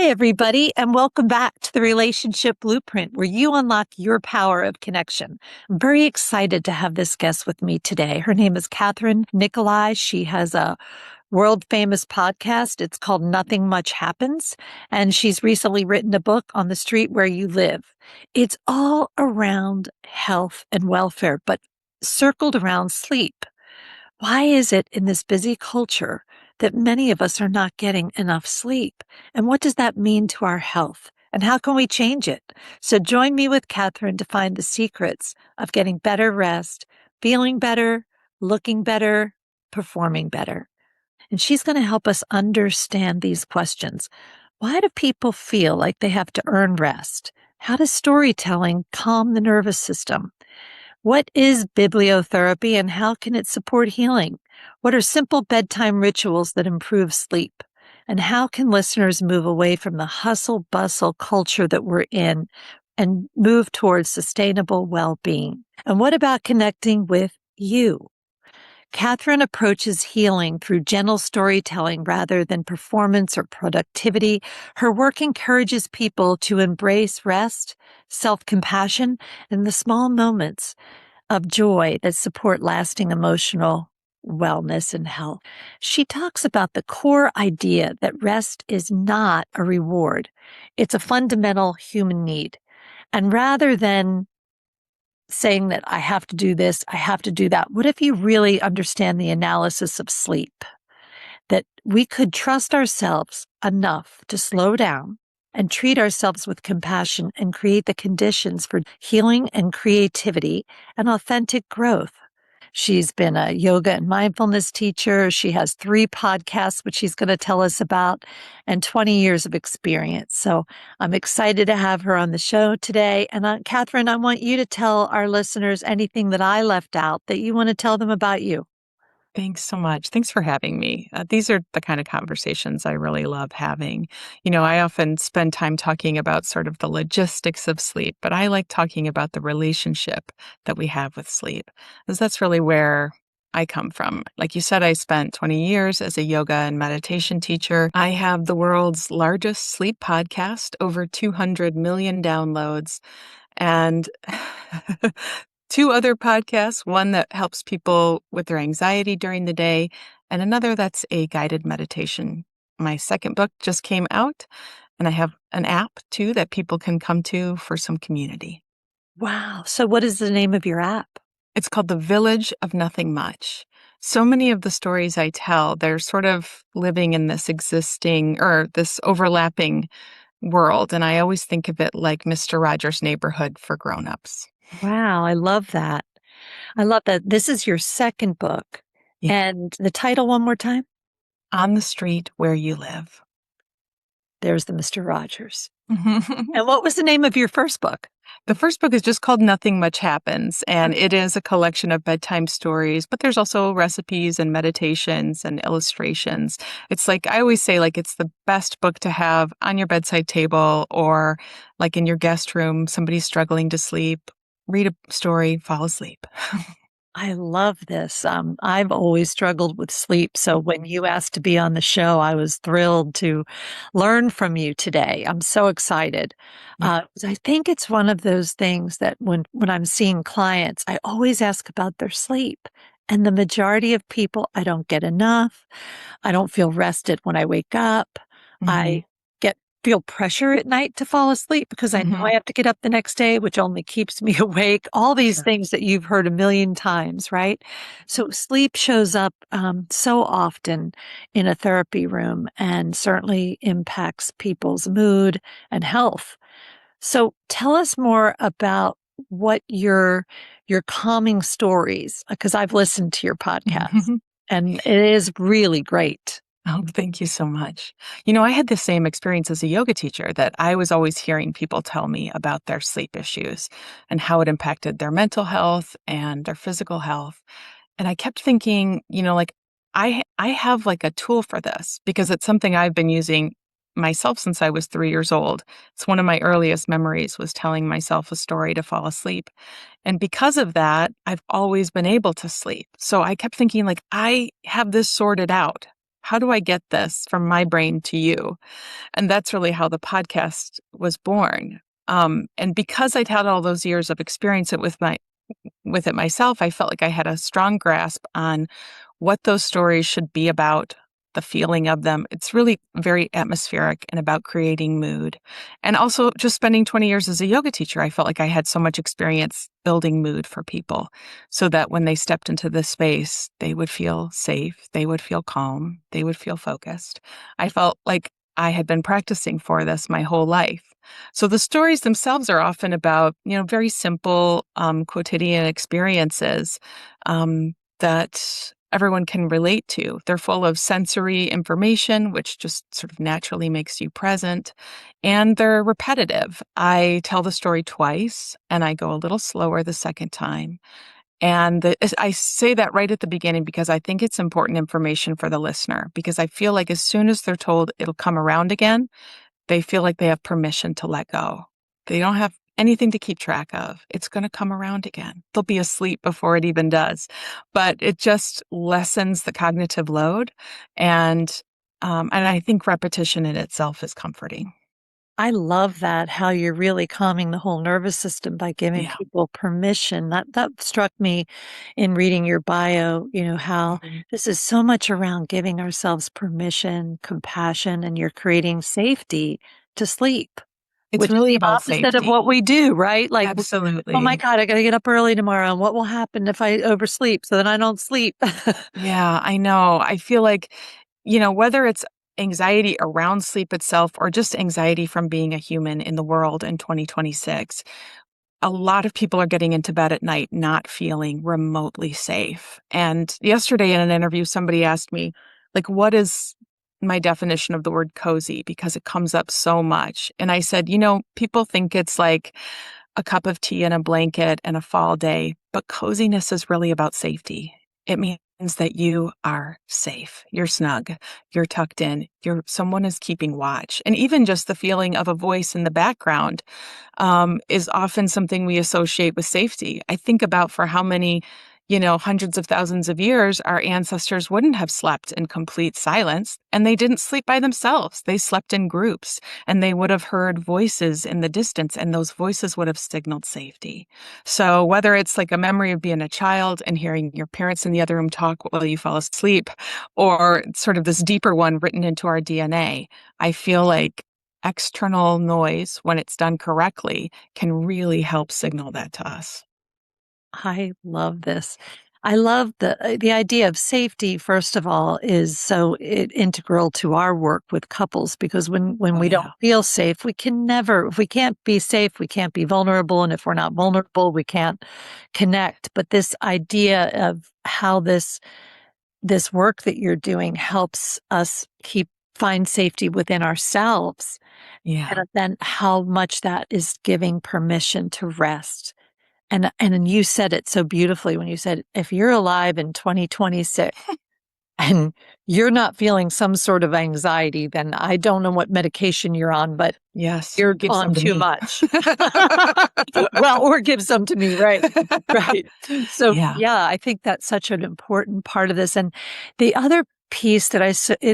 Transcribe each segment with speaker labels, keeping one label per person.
Speaker 1: everybody, and welcome back to the Relationship Blueprint, where you unlock your power of connection. I'm very excited to have this guest with me today. Her name is Kathryn Nicolai. She has a world famous podcast. It's called Nothing Much Happens, and she's recently written a book on the street where you live. It's all around health and welfare, but circled around sleep. Why is it in this busy culture that many of us are not getting enough sleep? And what does that mean to our health? And how can we change it? So join me with Kathryn to find the secrets of getting better rest, feeling better, looking better, performing better. And she's going to help us understand these questions. Why do people feel like they have to earn rest? How does storytelling calm the nervous system? What is bibliotherapy and how can it support healing? What are simple bedtime rituals that improve sleep? And how can listeners move away from the hustle bustle culture that we're in and move towards sustainable well-being? And what about connecting with you? Kathryn approaches healing through gentle storytelling rather than performance or productivity. Her work encourages people to embrace rest, self-compassion, and the small moments of joy that support lasting emotional wellness and health. She talks about the core idea that rest is not a reward. It's a fundamental human need. And rather than saying that I have to do this, I have to do that, what if you really understand the analysis of sleep? That we could trust ourselves enough to slow down and treat ourselves with compassion and create the conditions for healing and creativity and authentic growth. She's been a yoga and mindfulness teacher. She has 3 podcasts, which she's going to tell us about, and 20 years of experience. So I'm excited to have her on the show today. And Kathryn, I want you to tell our listeners anything that I left out that you want to tell them about you.
Speaker 2: Thanks so much. Thanks for having me. These are the kind of conversations I really love having. I often spend time talking about sort of the logistics of sleep, but I like talking about the relationship that we have with sleep, because that's really where I come from. Like you said, I spent 20 years as a yoga and meditation teacher. I have the world's largest sleep podcast, over 200 million downloads, and 2 other podcasts, one that helps people with their anxiety during the day, and another that's a guided meditation. My second book just came out, and I have an app too that people can come to for some community.
Speaker 1: Wow. So what is the name of your app?
Speaker 2: It's called The Village of Nothing Much. So many of the stories I tell, they're sort of living in this existing or this overlapping world, and I always think of it like Mr. Rogers' Neighborhood for grown-ups.
Speaker 1: Wow. I love that. I love that. This is your second book.
Speaker 2: Yeah.
Speaker 1: And the title one more time?
Speaker 2: On the Street Where You Live.
Speaker 1: There's the Mr. Rogers. And what was the name of your first book?
Speaker 2: The first book is just called Nothing Much Happens, and it is a collection of bedtime stories, but there's also recipes and meditations and illustrations. It's like, I always say, like, it's the best book to have on your bedside table or like in your guest room, somebody's struggling to sleep, read a story, fall asleep.
Speaker 1: I love this. I've always struggled with sleep. So when you asked to be on the show, I was thrilled to learn from you today. I'm so excited.
Speaker 2: Yeah.
Speaker 1: 'Cause I think it's one of those things that when I'm seeing clients, I always ask about their sleep. And the majority of people, I don't get enough. I don't feel rested when I wake up. I feel pressure at night to fall asleep because I know I have to get up the next day, which only keeps me awake. All these
Speaker 2: Sure.
Speaker 1: things that you've heard a million times, right? So sleep shows up so often in a therapy room and certainly impacts people's mood and health. So tell us more about what your calming stories, because I've listened to your podcast and it is really great.
Speaker 2: Oh, thank you so much. I had the same experience as a yoga teacher that I was always hearing people tell me about their sleep issues and how it impacted their mental health and their physical health. And I kept thinking, like I have like a tool for this because it's something I've been using myself since I was 3 years old. It's one of my earliest memories was telling myself a story to fall asleep. And because of that, I've always been able to sleep. So I kept thinking like I have this sorted out. How do I get this from my brain to you? And that's really how the podcast was born. And because I'd had all those years of experience with it myself, I felt like I had a strong grasp on what those stories should be about, the feeling of them. It's really very atmospheric and about creating mood. And also just spending 20 years as a yoga teacher, I felt like I had so much experience building mood for people so that when they stepped into this space, they would feel safe, they would feel calm, they would feel focused. I felt like I had been practicing for this my whole life. So the stories themselves are often about, very simple, quotidian experiences that everyone can relate to. They're full of sensory information, which just sort of naturally makes you present, and they're repetitive. I tell the story twice, and I go a little slower the second time. And I say that right at the beginning because I think it's important information for the listener, because I feel like as soon as they're told it'll come around again, they feel like they have permission to let go. They don't have anything to keep track of. It's going to come around again. They'll be asleep before it even does. But it just lessens the cognitive load. And I think repetition in itself is comforting.
Speaker 1: I love that, how you're really calming the whole nervous system by giving
Speaker 2: Yeah.
Speaker 1: people permission. That struck me in reading your bio, how
Speaker 2: Mhm.
Speaker 1: this is so much around giving ourselves permission, compassion, and you're creating safety to sleep,
Speaker 2: It's
Speaker 1: which is
Speaker 2: really
Speaker 1: the
Speaker 2: about
Speaker 1: opposite of
Speaker 2: safety.
Speaker 1: what we do, right? Like, oh my
Speaker 2: Absolutely.
Speaker 1: God, I got to get up early tomorrow. And what will happen if I oversleep? So then I don't sleep.
Speaker 2: Yeah, I know. I feel like, whether it's anxiety around sleep itself or just anxiety from being a human in the world in 2026, a lot of people are getting into bed at night not feeling remotely safe. And yesterday in an interview, somebody asked me, like, what is my definition of the word cozy? Because it comes up so much. And I said, people think it's like a cup of tea and a blanket and a fall day, but coziness is really about safety. It means that you are safe, you're snug, you're tucked in, someone is keeping watch. And even just the feeling of a voice in the background is often something we associate with safety. I think about for how many, hundreds of thousands of years our ancestors wouldn't have slept in complete silence, and they didn't sleep by themselves. They slept in groups, and they would have heard voices in the distance, and those voices would have signaled safety. So whether it's like a memory of being a child and hearing your parents in the other room talk while you fall asleep, or sort of this deeper one written into our DNA, I feel like external noise, when it's done correctly, can really help signal that to us.
Speaker 1: I love this. I love the idea of safety, first of all, is so integral to our work with couples, because when
Speaker 2: Oh,
Speaker 1: we don't
Speaker 2: yeah.
Speaker 1: feel safe, we can never, if we can't be safe, we can't be vulnerable. And if we're not vulnerable, we can't connect. But this idea of how this work that you're doing helps us find safety within ourselves,
Speaker 2: Yeah.
Speaker 1: and then how much that is giving permission to rest. And then you said it so beautifully when you said, if you're alive in 2026 and you're not feeling some sort of anxiety, then I don't know what medication you're on, but
Speaker 2: Yes.
Speaker 1: you're
Speaker 2: Give
Speaker 1: on
Speaker 2: some to
Speaker 1: too
Speaker 2: me.
Speaker 1: much. Well, or give some to me, right? Right. So,
Speaker 2: Yeah.
Speaker 1: yeah, I think that's such an important part of this. And the other piece that I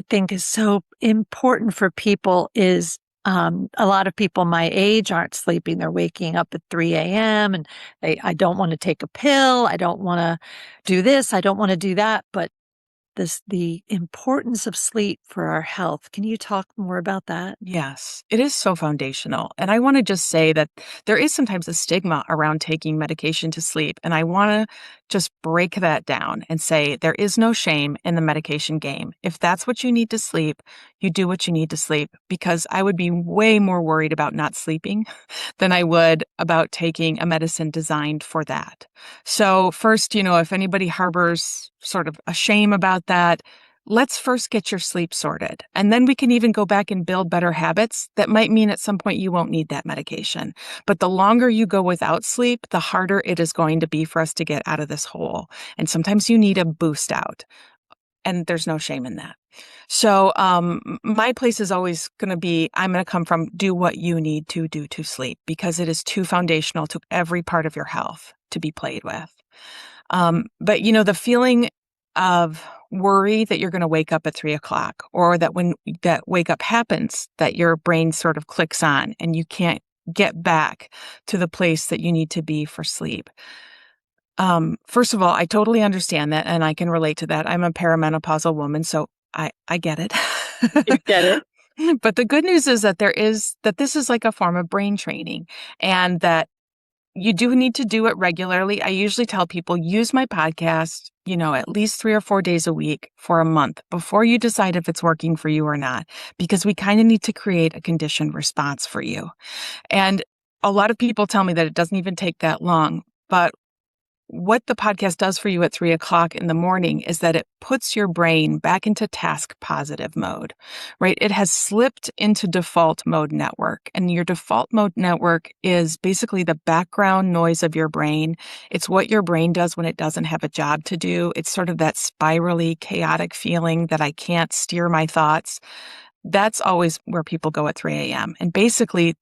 Speaker 1: think is so important for people is, a lot of people my age aren't sleeping. They're waking up at 3 a.m. and I don't want to take a pill. I don't want to do this. I don't want to do that. But the importance of sleep for our health. Can you talk more about that?
Speaker 2: Yes, it is so foundational. And I want to just say that there is sometimes a stigma around taking medication to sleep. And I want to just break that down and say there is no shame in the medication game. If that's what you need to sleep, you do what you need to sleep, because I would be way more worried about not sleeping than I would about taking a medicine designed for that. So, first, if anybody harbors sort of a shame about that, let's first get your sleep sorted. And then we can even go back and build better habits that might mean at some point you won't need that medication. But the longer you go without sleep, the harder it is going to be for us to get out of this hole. And sometimes you need a boost out. And there's no shame in that. So my place is always going to be, I'm going to come from do what you need to do to sleep, because it is too foundational to every part of your health to be played with. But the feeling of worry that you're going to wake up at 3 o'clock, or that when that wake up happens, that your brain sort of clicks on and you can't get back to the place that you need to be for sleep. First of all, I totally understand that and I can relate to that. I'm a perimenopausal woman, so I get it.
Speaker 1: You get it.
Speaker 2: But the good news is that this is like a form of brain training, and that you do need to do it regularly. I usually tell people, use my podcast, at least 3 or 4 days a week for a month before you decide if it's working for you or not, because we kind of need to create a conditioned response for you. And a lot of people tell me that it doesn't even take that long, but what the podcast does for you at 3 o'clock in the morning is that it puts your brain back into task positive mode, right? It has slipped into default mode network, and your default mode network is basically the background noise of your brain. It's what your brain does when it doesn't have a job to do. It's sort of that spirally, chaotic feeling that I can't steer my thoughts. That's always where people go at 3 a.m. And basically,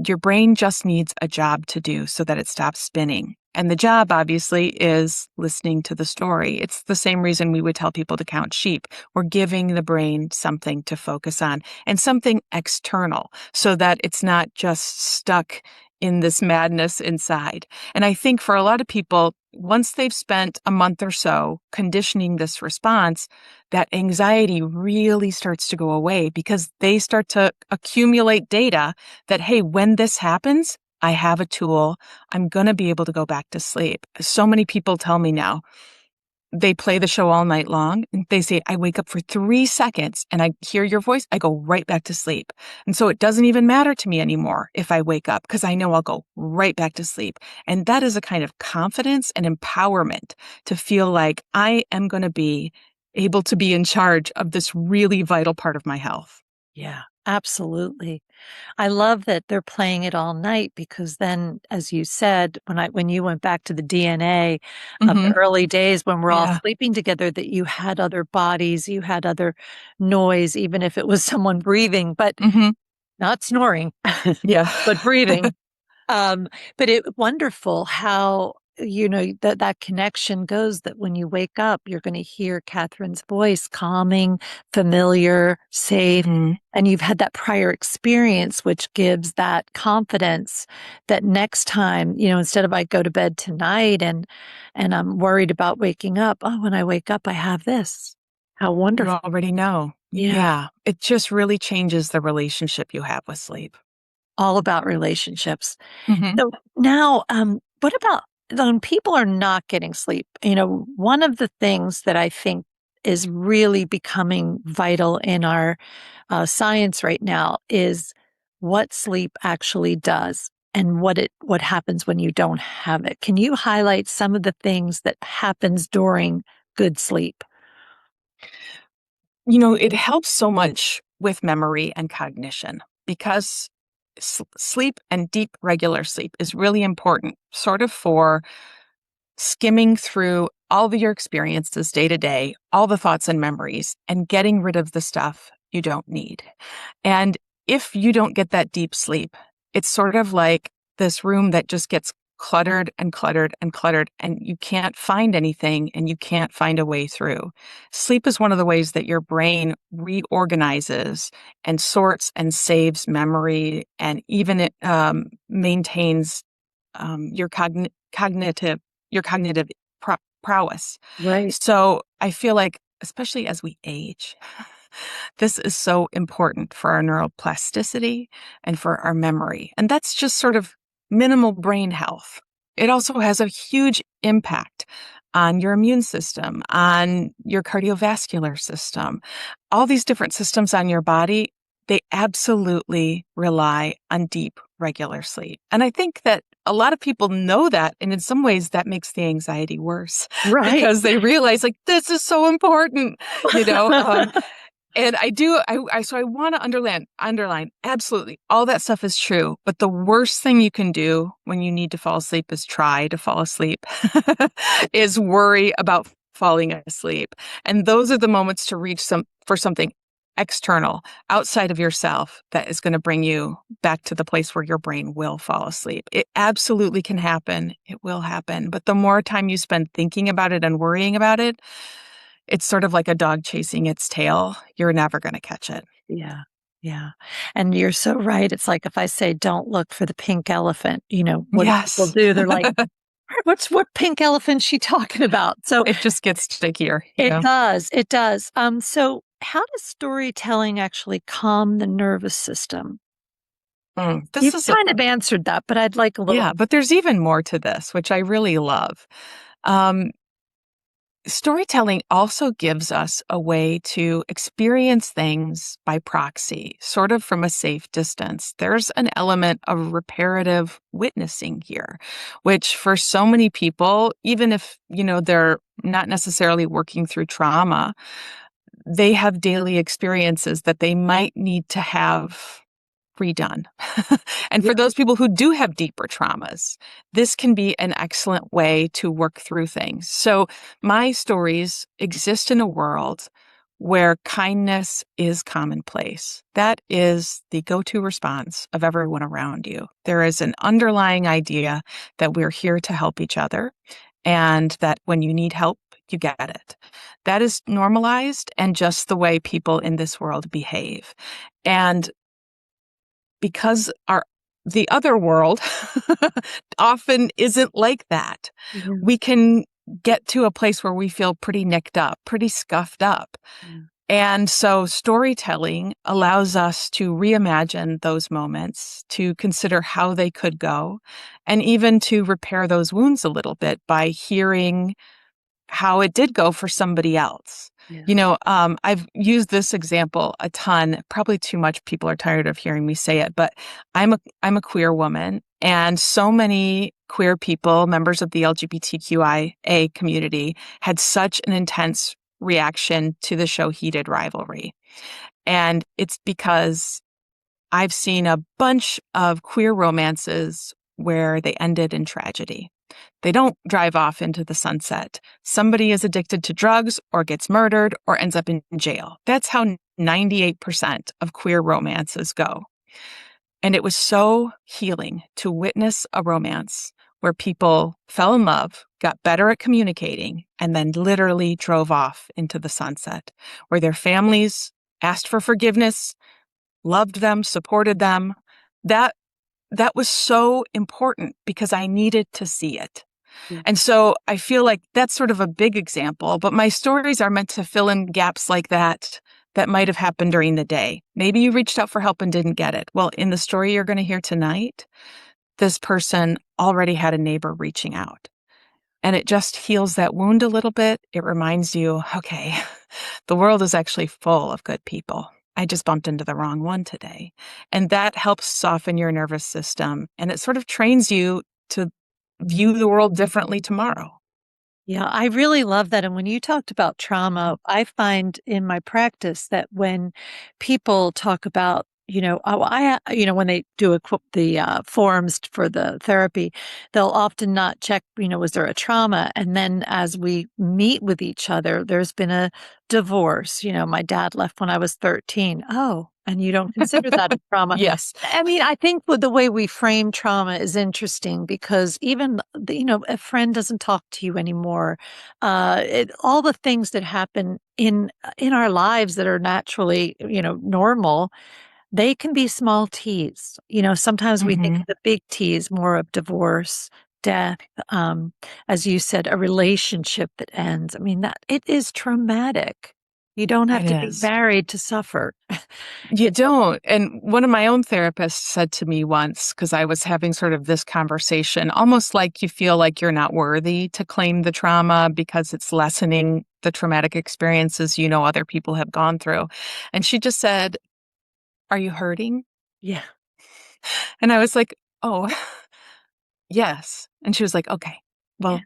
Speaker 2: your brain just needs a job to do so that it stops spinning. And the job, obviously, is listening to the story. It's the same reason we would tell people to count sheep. We're giving the brain something to focus on, and something external, so that it's not just stuck in this madness inside. And I think for a lot of people, once they've spent a month or so conditioning this response, that anxiety really starts to go away, because they start to accumulate data that, hey, when this happens, I have a tool. I'm going to be able to go back to sleep. So many people tell me now, they play the show all night long and they say, I wake up for 3 seconds and I hear your voice, I go right back to sleep. And so it doesn't even matter to me anymore if I wake up, because I know I'll go right back to sleep. And that is a kind of confidence and empowerment to feel like I am going to be able to be in charge of this really vital part of my health.
Speaker 1: Yeah, absolutely. I love that they're playing it all night, because then, as you said, when you went back to the DNA of the
Speaker 2: Hmm.
Speaker 1: early days when we're all
Speaker 2: Yeah.
Speaker 1: sleeping together, that you had other bodies, you had other noise, even if it was someone breathing, but
Speaker 2: Hmm.
Speaker 1: not snoring,
Speaker 2: Yeah.
Speaker 1: but breathing. Um, but it wonderful how, that connection goes, that when you wake up, you're going to hear Kathryn's voice, calming, familiar, safe.
Speaker 2: Hmm.
Speaker 1: And you've had that prior experience, which gives that confidence that next time, instead of I go to bed tonight and I'm worried about waking up, oh, when I wake up, I have this. How
Speaker 2: You
Speaker 1: wonderful.
Speaker 2: already know.
Speaker 1: Yeah.
Speaker 2: Yeah. It just really changes the relationship you have with sleep.
Speaker 1: All about relationships.
Speaker 2: Hmm.
Speaker 1: So now, what about when people are not getting sleep? One of the things that I think is really becoming vital in our science right now is what sleep actually does and what happens when you don't have it. Can you highlight some of the things that happens during good sleep?
Speaker 2: It helps so much with memory and cognition, because sleep and deep, regular sleep is really important, sort of for skimming through all of your experiences day to day, all the thoughts and memories, and getting rid of the stuff you don't need. And if you don't get that deep sleep, it's sort of like this room that just gets cluttered and cluttered and cluttered, and you can't find anything and you can't find a way through. Sleep is one of the ways that your brain reorganizes and sorts and saves memory, and even it maintains your cognitive prowess.
Speaker 1: Right.
Speaker 2: So I feel like, especially as we age, this is so important for our neuroplasticity and for our memory. And that's just sort of minimal brain health. It also has a huge impact on your immune system, on your cardiovascular system, all these different systems on your body. They absolutely rely on deep, regular sleep. And I think that a lot of people know that. And in some ways, that makes the anxiety worse
Speaker 1: Right.
Speaker 2: because they realize, like, this is so important, you know? And so I want to underline, absolutely, all that stuff is true. But the worst thing you can do when you need to fall asleep is try to fall asleep, is worry about falling asleep. And those are the moments to reach for something external, outside of yourself, that is going to bring you back to the place where your brain will fall asleep. It absolutely can happen. It will happen. But the more time you spend thinking about it and worrying about it, it's sort of like a dog chasing its tail. You're never going to catch it.
Speaker 1: Yeah. Yeah. And you're so right. It's like if I say, don't look for the pink elephant, what do people
Speaker 2: Yes.
Speaker 1: do? They're like, what pink elephant she talking about? So
Speaker 2: It just gets stickier.
Speaker 1: it
Speaker 2: Yeah.
Speaker 1: does. It does. So how does storytelling actually calm the nervous system?
Speaker 2: This
Speaker 1: You've
Speaker 2: is,
Speaker 1: kind of answered that, but I'd like a little.
Speaker 2: yeah, but there's even more to this, which I really love. Um, Storytelling also gives us a way to experience things by proxy, sort of from a safe distance. There's an element of reparative witnessing here, which for so many people, even if, they're not necessarily working through trauma, they have daily experiences that they might need to have redone. And
Speaker 1: Yeah.
Speaker 2: for those people who do have deeper traumas, this can be an excellent way to work through things. So my stories exist in a world where kindness is commonplace. That is the go-to response of everyone around you. There is an underlying idea that we're here to help each other and that when you need help, you get it. That is normalized and just the way people in this world behave. And because the other world often isn't like that,
Speaker 1: Yeah.
Speaker 2: we can get to a place where we feel pretty nicked up, pretty scuffed up.
Speaker 1: Yeah.
Speaker 2: And so storytelling allows us to reimagine those moments, to consider how they could go, and even to repair those wounds a little bit by hearing how it did go for somebody else.
Speaker 1: Yeah.
Speaker 2: I've used this example a ton, probably too much. People are tired of hearing me say it, but I'm a queer woman, and so many queer people, members of the LGBTQIA community, had such an intense reaction to the show Heated Rivalry. And it's because I've seen a bunch of queer romances where they ended in tragedy. They don't drive off into the sunset. Somebody is addicted to drugs or gets murdered or ends up in jail. That's how 98% of queer romances go. And it was so healing to witness a romance where people fell in love, got better at communicating, and then literally drove off into the sunset, where their families asked for forgiveness, loved them, supported them. That that was so important because I needed to see it.
Speaker 1: Yeah.
Speaker 2: And so I feel like that's sort of a big example, but my stories are meant to fill in gaps like that might have happened during the day. Maybe you reached out for help and didn't get it. Well, in the story you're going to hear tonight, this person already had a neighbor reaching out. And it just heals that wound a little bit. It reminds you, okay, the world is actually full of good people. I just bumped into the wrong one today. And that helps soften your nervous system. And it sort of trains you to view the world differently tomorrow.
Speaker 1: Yeah, I really love that. And when you talked about trauma, I find in my practice that when people talk about, when they do the forums for the therapy, they'll often not check, was there a trauma? And then as we meet with each other, there's been a divorce. My dad left when I was 13. Oh, and you don't consider that a trauma.
Speaker 2: Yes.
Speaker 1: I mean, I think with the way we frame trauma is interesting because even, a friend doesn't talk to you anymore. All the things that happen in our lives that are naturally, normal, they can be small T's. Sometimes we think
Speaker 2: Hmm.
Speaker 1: of the big T's more of divorce, death, as you said, a relationship that ends. I mean, that it is traumatic. You don't have
Speaker 2: It
Speaker 1: to be
Speaker 2: is.
Speaker 1: married to suffer.
Speaker 2: You
Speaker 1: It's
Speaker 2: don't. And one of my own therapists said to me once, because I was having sort of this conversation, almost like you feel like you're not worthy to claim the trauma because it's lessening the traumatic experiences other people have gone through. And she just said, "Are you hurting?"
Speaker 1: yeah,
Speaker 2: And I was like, "Oh, yes." And she was like, "Okay,
Speaker 1: yeah,
Speaker 2: well,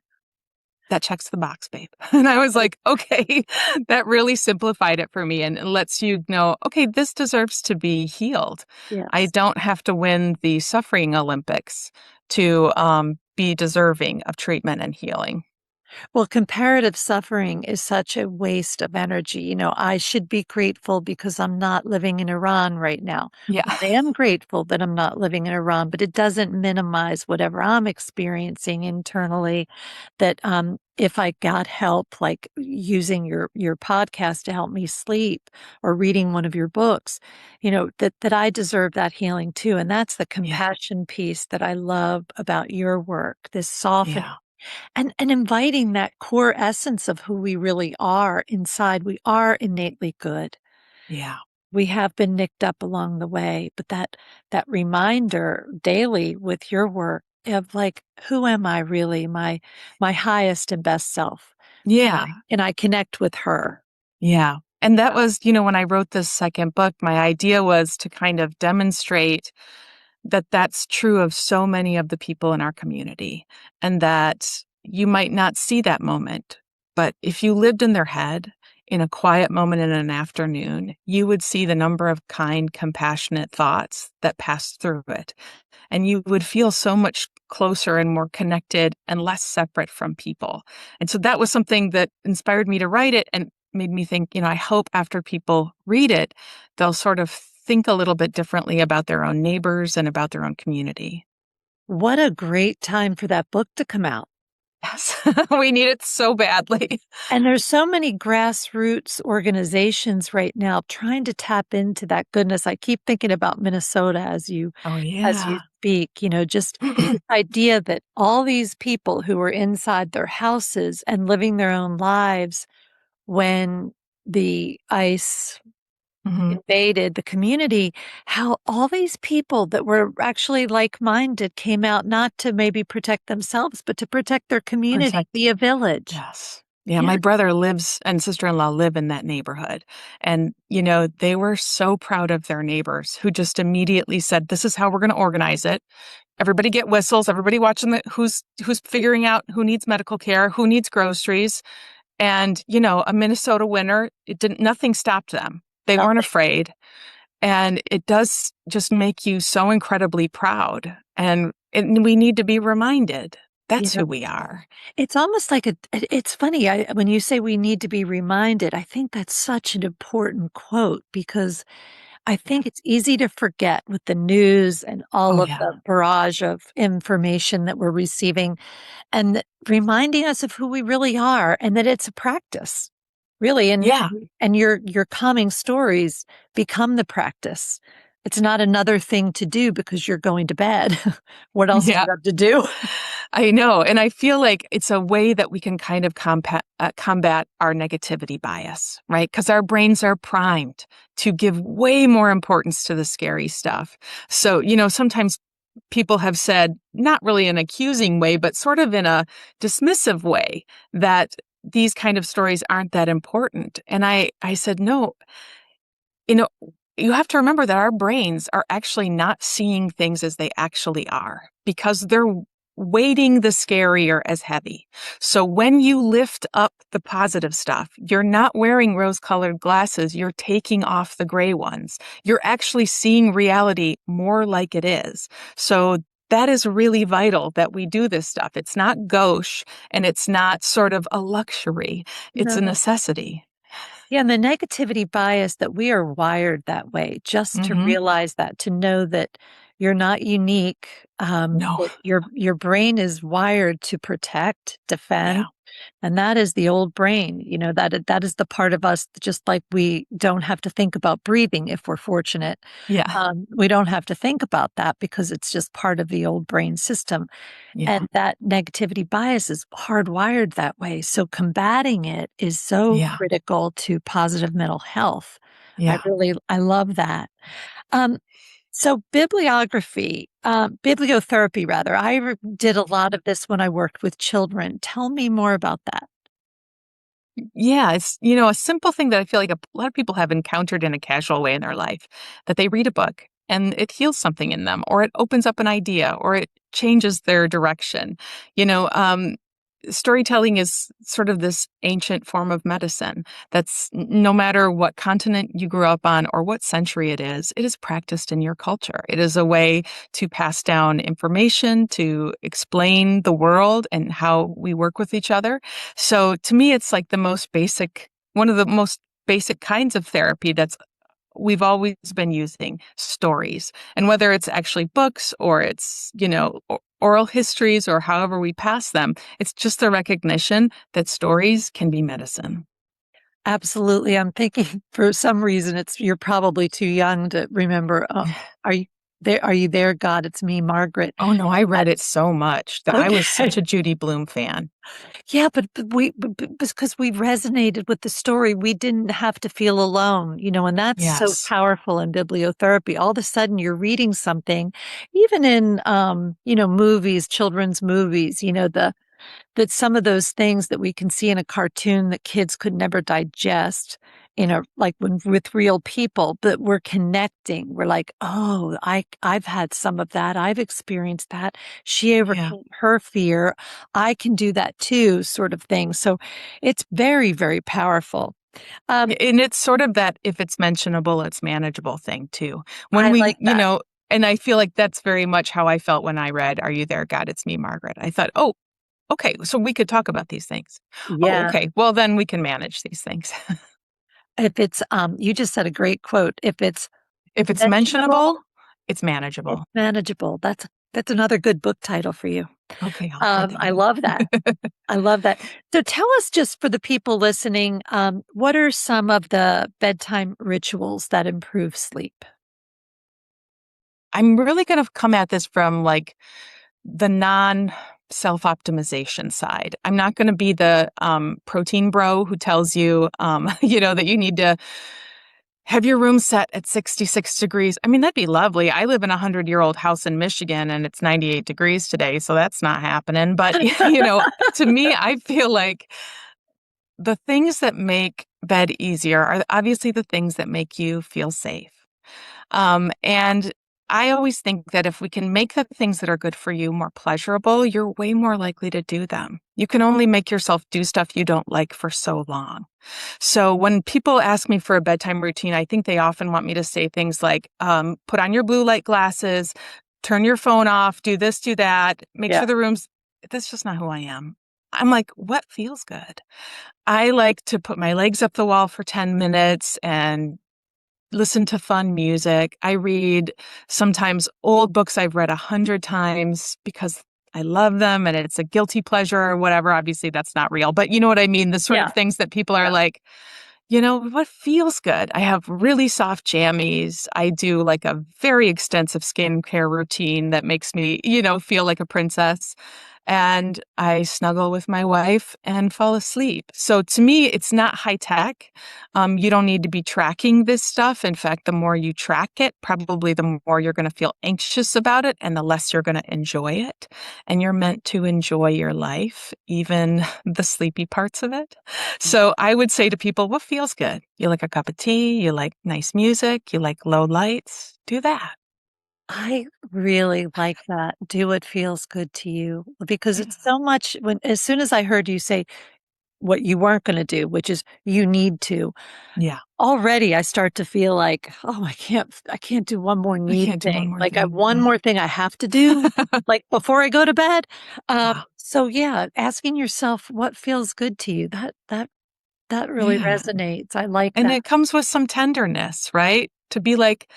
Speaker 2: that checks the box, babe." And I was like, okay, that really simplified it for me and lets you know, okay, this deserves to be healed. I
Speaker 1: yes.
Speaker 2: don't have to win the suffering Olympics to be deserving of treatment and healing.
Speaker 1: Well, comparative suffering is such a waste of energy. I should be grateful because I'm not living in Iran right now.
Speaker 2: Yeah.
Speaker 1: I am grateful that I'm not living in Iran, but it doesn't minimize whatever I'm experiencing internally. That if I got help, like using your podcast to help me sleep or reading one of your books, that I deserve that healing too. And that's the
Speaker 2: Yeah.
Speaker 1: compassion piece that I love about your work, this softening
Speaker 2: Yeah.
Speaker 1: and inviting that core essence of who we really are inside. We are innately good.
Speaker 2: Yeah.
Speaker 1: We have been nicked up along the way, but that reminder daily with your work of like, who am I really? My highest and best self. And
Speaker 2: Yeah.
Speaker 1: I connect with her.
Speaker 2: Yeah. And that was, when I wrote this second book, my idea was to kind of demonstrate that that's true of so many of the people in our community, and that you might not see that moment, but if you lived in their head in a quiet moment in an afternoon, you would see the number of kind, compassionate thoughts that passed through it. And you would feel so much closer and more connected and less separate from people. And so that was something that inspired me to write it and made me think, I hope after people read it, they'll sort of think a little bit differently about their own neighbors and about their own community.
Speaker 1: What a great time for that book to come out.
Speaker 2: Yes, we need it so badly.
Speaker 1: And there's so many grassroots organizations right now trying to tap into that goodness. I keep thinking about Minnesota
Speaker 2: Oh,
Speaker 1: as you
Speaker 2: yeah.
Speaker 1: speak, just this idea that all these people who were inside their houses and living their own lives when the ice
Speaker 2: Mhm.
Speaker 1: invaded the community, how all these people that were actually like-minded came out not to maybe protect themselves, but to protect their community,
Speaker 2: Protect.
Speaker 1: be a village.
Speaker 2: Yes. Yeah,
Speaker 1: Yeah.
Speaker 2: my brother lives and sister-in-law live in that neighborhood. And, they were so proud of their neighbors who just immediately said, "This is how we're going to organize it. Everybody get whistles, everybody watching who's figuring out who needs medical care, who needs groceries." And, a Minnesota winter, it didn't nothing stopped them. They weren't
Speaker 1: Nothing.
Speaker 2: afraid. And it does just make you so incredibly proud. And we need to be reminded
Speaker 1: You
Speaker 2: that's
Speaker 1: know,
Speaker 2: who we are.
Speaker 1: it's almost like it's funny, when you say we need to be reminded, I think that's such an important quote because I
Speaker 2: Yeah.
Speaker 1: think it's easy to forget with the news and
Speaker 2: Oh,
Speaker 1: all of
Speaker 2: yeah.
Speaker 1: the barrage of information that we're receiving, and reminding us of who we really are and that it's a practice, really. And
Speaker 2: Yeah.
Speaker 1: and your calming stories become the practice. It's not another thing to do because you're going to bed. What else do
Speaker 2: Yeah.
Speaker 1: you have to do?
Speaker 2: I know, and I feel like it's a way that we can kind of combat our negativity bias, right? Because our brains are primed to give way more importance to the scary stuff. So, sometimes people have said, not really an accusing way, but sort of in a dismissive way, that these kind of stories aren't that important. And I said, no, you know, you have to remember that our brains are actually not seeing things as they actually are because they're weighting the scarier as heavy. So when you lift up the positive stuff, you're not wearing rose-colored glasses, you're taking off the gray ones. You're actually seeing reality more like it is. So that is really vital that we do this stuff. It's not gauche and it's not sort of a luxury. It's a
Speaker 1: No.
Speaker 2: necessity.
Speaker 1: Yeah, and the negativity bias that we are wired that way, just to
Speaker 2: Mhm.
Speaker 1: realize that, to know that you're not unique,
Speaker 2: No.
Speaker 1: that your brain is wired to protect,
Speaker 2: Yeah.
Speaker 1: defend, and that is the old brain. That is the part of us, just like we don't have to think about breathing if we're fortunate.
Speaker 2: Yeah.
Speaker 1: We don't have to think about that because it's just part of the old brain system.
Speaker 2: Yeah.
Speaker 1: And that negativity bias is hardwired that way. So combating it is so
Speaker 2: Yeah.
Speaker 1: critical to positive mental health.
Speaker 2: Yeah.
Speaker 1: I love that. Um, so bibliotherapy rather. Did a lot of this when I worked with children. Tell me more about that.
Speaker 2: Yeah, it's, a simple thing that I feel like a lot of people have encountered in a casual way in their life, that they read a book and it heals something in them, or it opens up an idea, or it changes their direction. You know, um, storytelling is sort of this ancient form of medicine that's no matter what continent you grew up on or what century it is practiced in your culture. It is a way to pass down information, to explain the world and how we work with each other. So to me, it's like one of the most basic kinds of therapy that's we've always been using stories. And whether it's actually books or it's, oral histories or however we pass them, it's just the recognition that stories can be medicine.
Speaker 1: Absolutely. I'm thinking for some reason you're probably too young to remember. Are you there? Are you there? God, it's me, Margaret.
Speaker 2: Oh no, I read it so much that I was
Speaker 1: Okay.
Speaker 2: such a Judy Blume fan.
Speaker 1: Yeah, because we resonated with the story, we didn't have to feel alone, and that's so
Speaker 2: Yes.
Speaker 1: powerful in bibliotherapy. All of a sudden you're reading something, even in, movies, children's movies, that some of those things that we can see in a cartoon that kids could never digest like with real people, but we're connecting. We're like, oh, I've had some of that. I've experienced that. She
Speaker 2: Yeah.
Speaker 1: overcame her fear. I can do that too, sort of thing. So it's very, very powerful.
Speaker 2: And it's sort of that if it's mentionable, it's manageable thing too. When
Speaker 1: I
Speaker 2: we,
Speaker 1: like that.
Speaker 2: and I feel like that's very much how I felt when I read Are You There, God? It's Me, Margaret. I thought, oh, okay, so we could talk about these things. Oh,
Speaker 1: Yeah.
Speaker 2: okay. Well, then we can manage these things.
Speaker 1: If it's, you just said a great quote. If it's
Speaker 2: If it's
Speaker 1: mentionable,
Speaker 2: mentionable, it's
Speaker 1: it's
Speaker 2: manageable.
Speaker 1: manageable. That's another good book title for you.
Speaker 2: Okay, I'll write that
Speaker 1: I
Speaker 2: down.
Speaker 1: love that. I love that. So tell us, just for the people listening, what are some of the bedtime rituals that improve sleep?
Speaker 2: I'm really going to come at this from like the non self optimization side. I'm not going to be the protein bro who tells you, that you need to have your room set at 66 degrees. I mean, that'd be lovely. I live in a 100-year-old house in Michigan and it's 98 degrees today, so that's not happening. But, to me, I feel like the things that make bed easier are obviously the things that make you feel safe. And I always think that if we can make the things that are good for you more pleasurable, you're way more likely to do them. You can only make yourself do stuff you don't like for so long. So when people ask me for a bedtime routine, I think they often want me to say things like, put on your blue light glasses, turn your phone off, do this, do that, make
Speaker 1: Yeah.
Speaker 2: sure the room's, that's just not who I am. I'm like, what feels good? I like to put my legs up the wall for 10 minutes and listen to fun music. I read sometimes old books I've read 100 times because I love them and it's a guilty pleasure or whatever. Obviously, that's not real, but you know what I mean? The sort of
Speaker 1: Yeah.
Speaker 2: things that people are
Speaker 1: Yeah.
Speaker 2: like, what feels good? I have really soft jammies. I do like a very extensive skincare routine that makes me, feel like a princess. And I snuggle with my wife and fall asleep. So to me, it's not high tech. You don't need to be tracking this stuff. In fact, the more you track it, probably the more you're going to feel anxious about it and the less you're going to enjoy it. And you're meant to enjoy your life, even the sleepy parts of it. So I would say to people, what feels good? You like a cup of tea? You like nice music? You like low lights? Do that.
Speaker 1: I really like that. Do what feels good to you, because
Speaker 2: Yeah.
Speaker 1: it's so much as soon as I heard you say what you weren't going to do, which is you need to,
Speaker 2: Yeah.
Speaker 1: already I start to feel like, oh, I can't do one more
Speaker 2: I
Speaker 1: need
Speaker 2: can't do one
Speaker 1: thing.
Speaker 2: more
Speaker 1: Like I have
Speaker 2: thing.
Speaker 1: one
Speaker 2: Yeah.
Speaker 1: more thing I have to do, like before I go to bed.
Speaker 2: Wow.
Speaker 1: So yeah, asking yourself what feels good to you, that really
Speaker 2: Yeah.
Speaker 1: resonates. I like
Speaker 2: And
Speaker 1: that.
Speaker 2: it comes with some tenderness, right? To be like,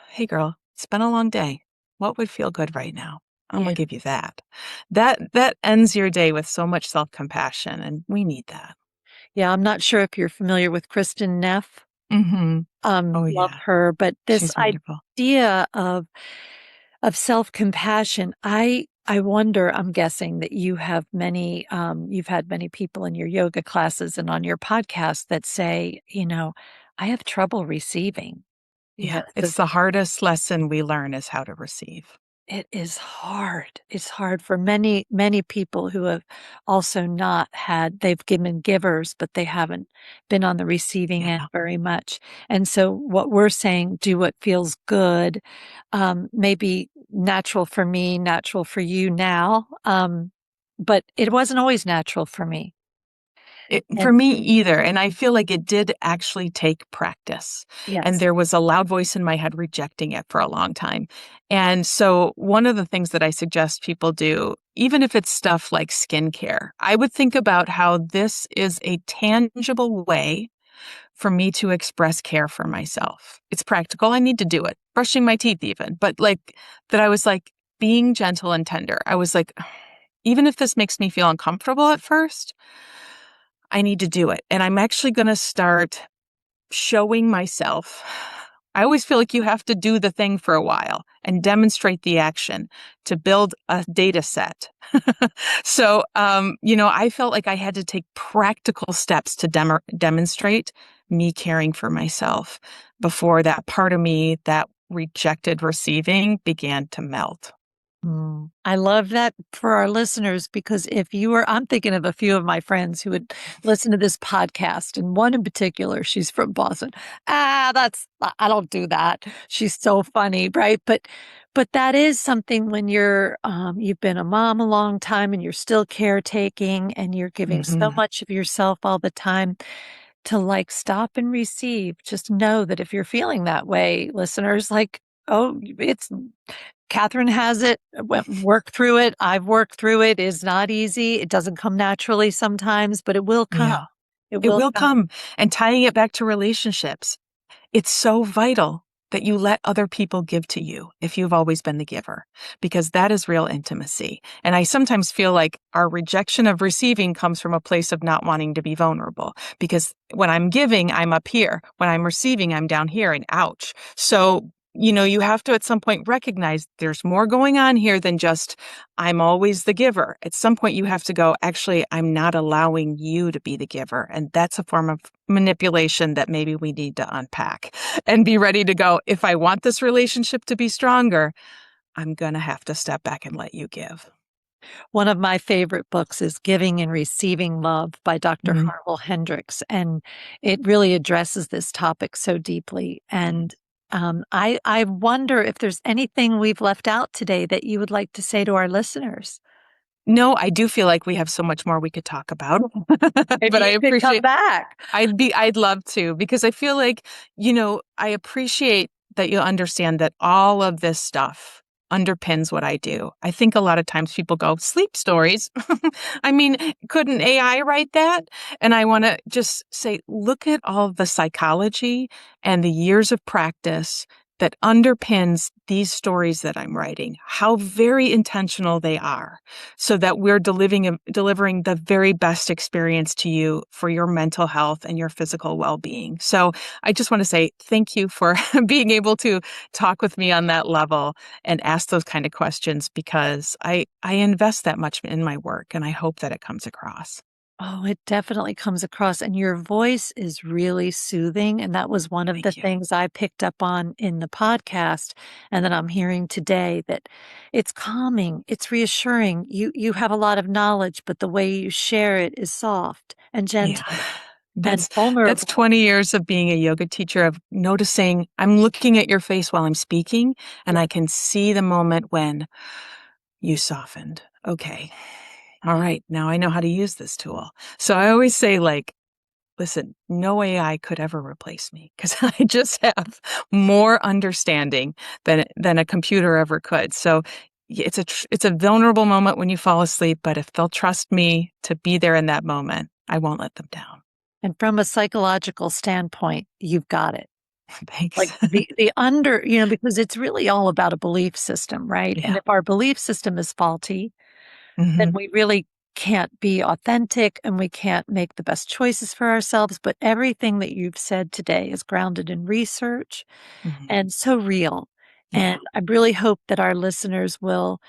Speaker 2: hey, girl, it's been a long day. What would feel good right now? I'm
Speaker 1: Yeah.
Speaker 2: gonna give you that. That ends your day with so much self-compassion, and we need that.
Speaker 1: Yeah, I'm not sure if you're familiar with Kristen Neff.
Speaker 2: Hmm. Oh
Speaker 1: Love
Speaker 2: yeah,
Speaker 1: her, but this
Speaker 2: she's wonderful.
Speaker 1: idea of self-compassion, I wonder, I'm guessing that you've had many people in your yoga classes and on your podcast that say, I have trouble receiving.
Speaker 2: Yeah,
Speaker 1: Yeah,
Speaker 2: it's the hardest lesson we learn is how to receive.
Speaker 1: it is hard. It's hard for many, many people who have also not had, they've given givers, but they haven't been on the receiving end
Speaker 2: Yeah.
Speaker 1: very much. And so what we're saying, do what feels good, maybe natural for me, natural for you now. but it wasn't always natural for me.
Speaker 2: For
Speaker 1: And
Speaker 2: me either. And I feel like it did actually take practice. And
Speaker 1: yes.
Speaker 2: there was a loud voice in my head rejecting it for a long time. And so one of the things that I suggest people do, even if it's stuff like skincare, I would think about how this is a tangible way for me to express care for myself. It's practical. I need to do it. Brushing my teeth even. But like that I was like being gentle and tender. I was like, even if this makes me feel uncomfortable at first, I need to do it. And I'm actually going to start showing myself. I always feel like you have to do the thing for a while and demonstrate the action to build a data set. So, I felt like I had to take practical steps to demonstrate me caring for myself before that part of me that rejected receiving began to melt.
Speaker 1: I love that for our listeners, because I'm thinking of a few of my friends who would listen to this podcast, and one in particular, she's from Boston. I don't do that. She's so funny, right? But that is something when you've been a mom a long time and you're still caretaking and you're giving so
Speaker 2: Mhm.
Speaker 1: much of yourself all the time to like stop and receive. Just know that if you're feeling that way, listeners, like, oh, it's Kathryn has it, work through it. I've worked through it. It's not easy. It doesn't come naturally sometimes, but it will come.
Speaker 2: Yeah,
Speaker 1: It
Speaker 2: it
Speaker 1: will
Speaker 2: will
Speaker 1: come.
Speaker 2: come. And tying it back to relationships, it's so vital that you let other people give to you if you've always been the giver, because that is real intimacy. And I sometimes feel like our rejection of receiving comes from a place of not wanting to be vulnerable, because when I'm giving, I'm up here. When I'm receiving, I'm down here, and ouch. So, you have to at some point recognize there's more going on here than just I'm always the giver. At some point, you have to go, actually, I'm not allowing you to be the giver. And that's a form of manipulation that maybe we need to unpack and be ready to go. If I want this relationship to be stronger, I'm going to have to step back and let you give.
Speaker 1: One of my favorite books is Giving and Receiving Love by Dr.
Speaker 2: Mhm.
Speaker 1: Harwell Hendricks, and it really addresses this topic so deeply. And I wonder if there's anything we've left out today that you would like to say to our listeners.
Speaker 2: No, I do feel like we have so much more we could talk about,
Speaker 1: Maybe
Speaker 2: but I
Speaker 1: you could come
Speaker 2: appreciate
Speaker 1: back.
Speaker 2: I'd love to, because I feel like, I appreciate that you'll understand that all of this stuff underpins what I do. I think a lot of times people go, sleep stories. I mean, couldn't AI write that? And I want to just say, look at all the psychology and the years of practice that underpins these stories that I'm writing, how very intentional they are, so that we're delivering the very best experience to you for your mental health and your physical well-being. So I just want to say thank you for being able to talk with me on that level and ask those kind of questions, because I invest that much in my work, and I hope that it comes across.
Speaker 1: Oh, it definitely comes across, and your voice is really soothing, and that was one of the
Speaker 2: Thank you.
Speaker 1: things I picked up on in the podcast, and that I'm hearing today, that it's calming, it's reassuring. You have a lot of knowledge, but the way you share it is soft and
Speaker 2: Yeah.
Speaker 1: gentle and
Speaker 2: That's that's
Speaker 1: vulnerable.
Speaker 2: 20 years of being a yoga teacher, of noticing I'm looking at your face while I'm speaking, and
Speaker 1: Yeah.
Speaker 2: I can see the moment when you softened. Okay. All right. Now I know how to use this tool. So I always say, like, listen, no AI could ever replace me, because I just have more understanding than a computer ever could. So it's a vulnerable moment when you fall asleep, but if they'll trust me to be there in that moment, I won't let them down.
Speaker 1: And from a psychological standpoint, you've got it. Like
Speaker 2: Thanks.
Speaker 1: because it's really all about a belief system, right? And
Speaker 2: Yeah.
Speaker 1: if our belief system is faulty, then
Speaker 2: Mhm.
Speaker 1: we really can't be authentic and we can't make the best choices for ourselves. But everything that you've said today is grounded in research
Speaker 2: Mhm.
Speaker 1: and so real. And
Speaker 2: Yeah.
Speaker 1: I really hope that our listeners will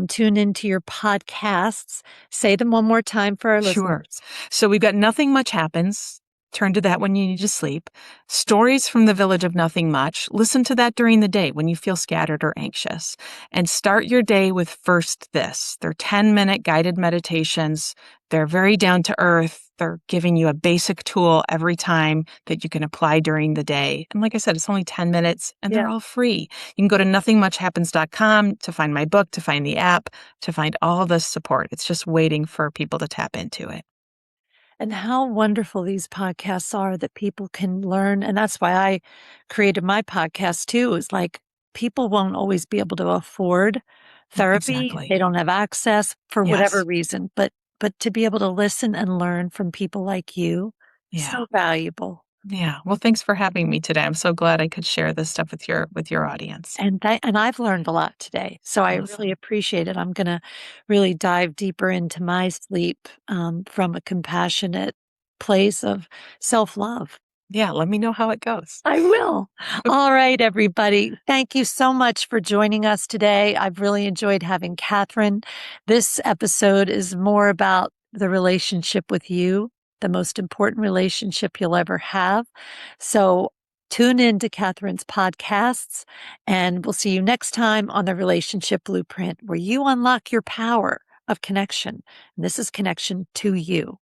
Speaker 1: tune into your podcasts. Say them one more time for our
Speaker 2: Sure.
Speaker 1: listeners.
Speaker 2: So we've got Nothing Much Happens. Turn to that when you need to sleep. Stories from the Village of Nothing Much. Listen to that during the day when you feel scattered or anxious. And start your day with First This. They're 10-minute guided meditations. They're very down to earth. They're giving you a basic tool every time that you can apply during the day. And like I said, it's only 10 minutes and they're all free. You can go to nothingmuchhappens.com to find my book, to find the app, to find all this support. It's just waiting for people to tap into it.
Speaker 1: And how wonderful these podcasts are that people can learn. And that's why I created my podcast too, is like people won't always be able to afford therapy.
Speaker 2: Exactly.
Speaker 1: They don't have access for whatever
Speaker 2: Yes.
Speaker 1: reason, but to be able to listen and learn from people like you,
Speaker 2: Yeah.
Speaker 1: so valuable.
Speaker 2: Yeah. Well, thanks for having me today. I'm so glad I could share this stuff with your audience.
Speaker 1: And I've learned a lot today, so I
Speaker 2: Awesome.
Speaker 1: really appreciate it. I'm gonna really dive deeper into my sleep from a compassionate place of self-love.
Speaker 2: Yeah, let me know how it goes.
Speaker 1: I will. All right, everybody. Thank you so much for joining us today. I've really enjoyed having Kathryn. This episode is more about the relationship with you, the most important relationship you'll ever have. So tune in to Kathryn's podcasts, and we'll see you next time on the Relationship Blueprint, where you unlock your power of connection. And this is connection to you.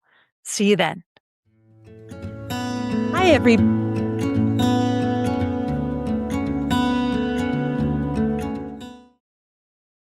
Speaker 1: See you then. Hi, everybody.